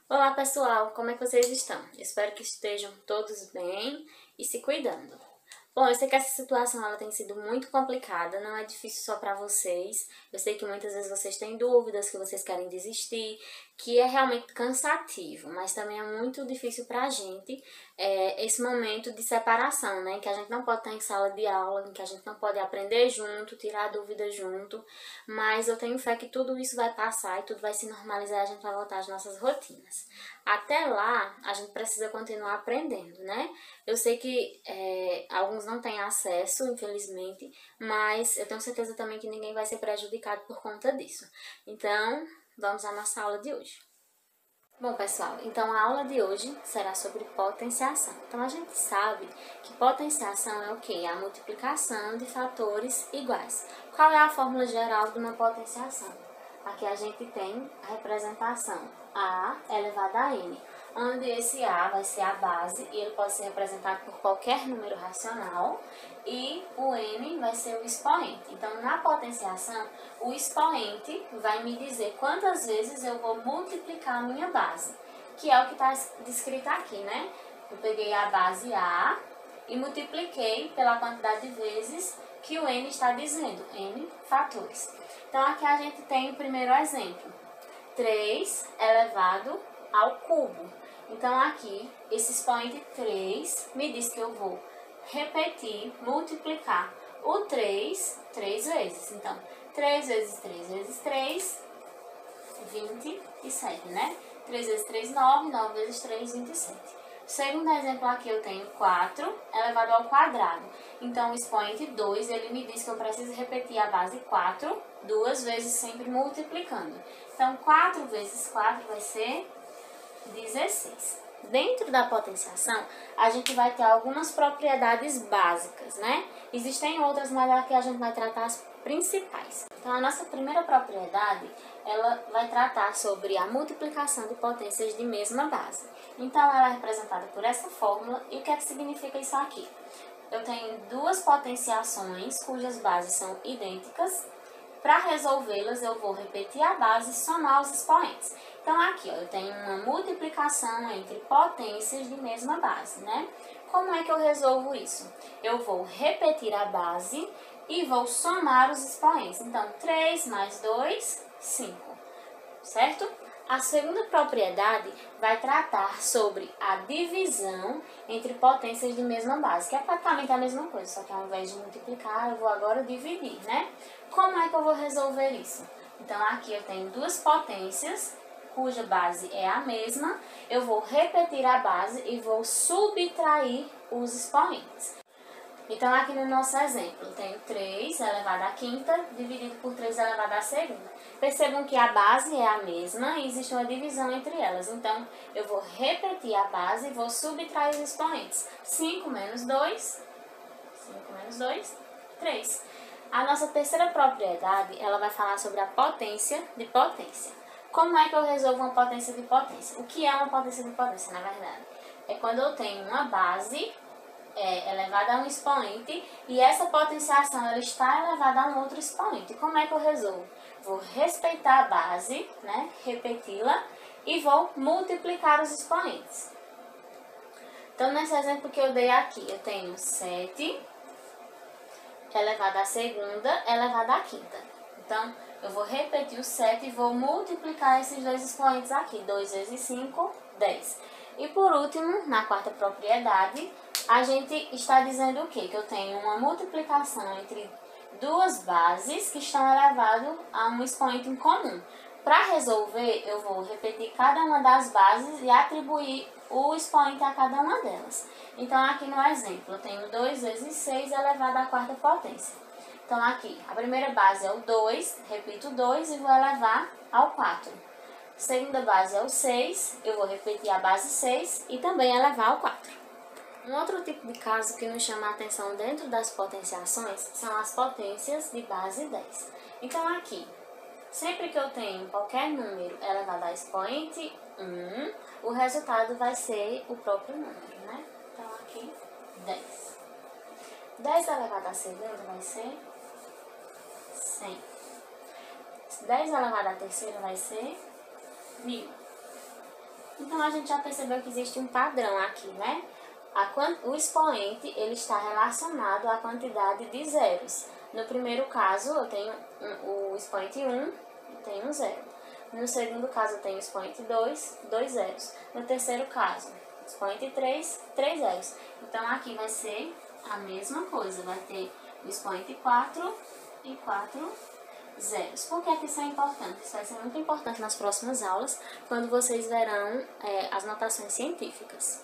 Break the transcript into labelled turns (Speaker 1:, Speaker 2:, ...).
Speaker 1: Olá pessoal, como é que vocês estão? Espero que estejam todos bem e se cuidando. Bom, eu sei que essa situação ela tem sido muito complicada, não é difícil só para vocês. Eu sei que muitas vezes vocês têm dúvidas, que vocês querem desistir, que é realmente cansativo, mas também é muito difícil para a gente esse momento de separação, né? Que a gente não pode estar em sala de aula, que a gente não pode aprender junto, tirar dúvidas junto, mas eu tenho fé que tudo isso vai passar e tudo vai se normalizar e a gente vai voltar às nossas rotinas. Até lá, a gente precisa continuar aprendendo, né? Eu sei que alguns não têm acesso, infelizmente, mas eu tenho certeza também que ninguém vai ser prejudicado por conta disso. Então, vamos à nossa aula de hoje. Bom, pessoal, então a aula de hoje será sobre potenciação. Então, a gente sabe que potenciação é o quê? A multiplicação de fatores iguais. Qual é a fórmula geral de uma potenciação? Aqui a gente tem a representação A elevado a N, onde esse A vai ser a base e ele pode ser representado por qualquer número racional e o N vai ser o expoente. Então, na potenciação, o expoente vai me dizer quantas vezes eu vou multiplicar a minha base, que é o que está descrito aqui, né? Eu peguei a base A e multipliquei pela quantidade de vezes que o N está dizendo, N fatores. Então, aqui a gente tem o primeiro exemplo, 3 elevado ao cubo. Então, aqui, esse expoente 3 me diz que eu vou repetir, multiplicar o 3 vezes. Então, 3 vezes 3 vezes 3, 27, né? 3 vezes 3, 9, 9 vezes 3, 27. Segundo exemplo aqui eu tenho 4 elevado ao quadrado. Então, o expoente 2, ele me diz que eu preciso repetir a base 4 duas vezes, sempre multiplicando. Então, 4 vezes 4 vai ser 16. Dentro da potenciação, a gente vai ter algumas propriedades básicas, né? Existem outras, mas aqui a gente vai tratar as principais. Então, a nossa primeira propriedade, ela vai tratar sobre a multiplicação de potências de mesma base. Então, ela é representada por essa fórmula. E o que é que significa isso aqui? Eu tenho duas potenciações cujas bases são idênticas. Para resolvê-las, eu vou repetir a base e somar os expoentes. Então, aqui, ó, eu tenho uma multiplicação entre potências de mesma base, né? Como é que eu resolvo isso? Eu vou repetir a base e vou somar os expoentes. Então, 3 mais 2, 5, certo? A segunda propriedade vai tratar sobre a divisão entre potências de mesma base, que é praticamente a mesma coisa, só que ao invés de multiplicar, eu vou agora dividir, né? Como é que eu vou resolver isso? Então, aqui eu tenho duas potências, cuja base é a mesma, eu vou repetir a base e vou subtrair os expoentes. Então, aqui no nosso exemplo, eu tenho 3 elevado à quinta dividido por 3 elevado à segunda. Percebam que a base é a mesma e existe uma divisão entre elas. Então, eu vou repetir a base e vou subtrair os expoentes. 5 menos 2, 3. A nossa terceira propriedade, ela vai falar sobre a potência de potência. Como é que eu resolvo uma potência de potência? O que é uma potência de potência, na verdade? É quando eu tenho uma base elevada a um expoente e essa potenciação ela está elevada a um outro expoente. Como é que eu resolvo? Vou respeitar a base, né, repeti-la e vou multiplicar os expoentes. Então, nesse exemplo que eu dei aqui, eu tenho 7 elevado à segunda elevado à quinta. Então, eu vou repetir o 7 e vou multiplicar esses dois expoentes aqui. 2 vezes 5, 10. E por último, na quarta propriedade, a gente está dizendo o quê? Que eu tenho uma multiplicação entre duas bases que estão elevadas a um expoente em comum. Para resolver, eu vou repetir cada uma das bases e atribuir o expoente a cada uma delas. Então, aqui no exemplo, eu tenho 2 vezes 6 elevado à quarta potência. Então, aqui, a primeira base é o 2, repito o 2 e vou elevar ao 4. Segunda base é o 6, eu vou repetir a base 6 e também elevar ao 4. Um outro tipo de caso que nos chama a atenção dentro das potenciações são as potências de base 10. Então, aqui, sempre que eu tenho qualquer número elevado a expoente 1, o resultado vai ser o próprio número, né? Então, aqui, 10. 10 elevado à segunda vai ser 100. 10 elevado à terceira vai ser 1000. Então, a gente já percebeu que existe um padrão aqui, né? O expoente ele está relacionado à quantidade de zeros. No primeiro caso, eu tenho o expoente 1 e tenho um zero. No segundo caso, eu tenho o expoente 2, 2 zeros. No terceiro caso, expoente 3, 3 zeros. Então, aqui vai ser a mesma coisa. Vai ter o expoente 4 e 4 zeros. Por que isso é importante? Isso vai ser muito importante nas próximas aulas, quando vocês verão as notações científicas.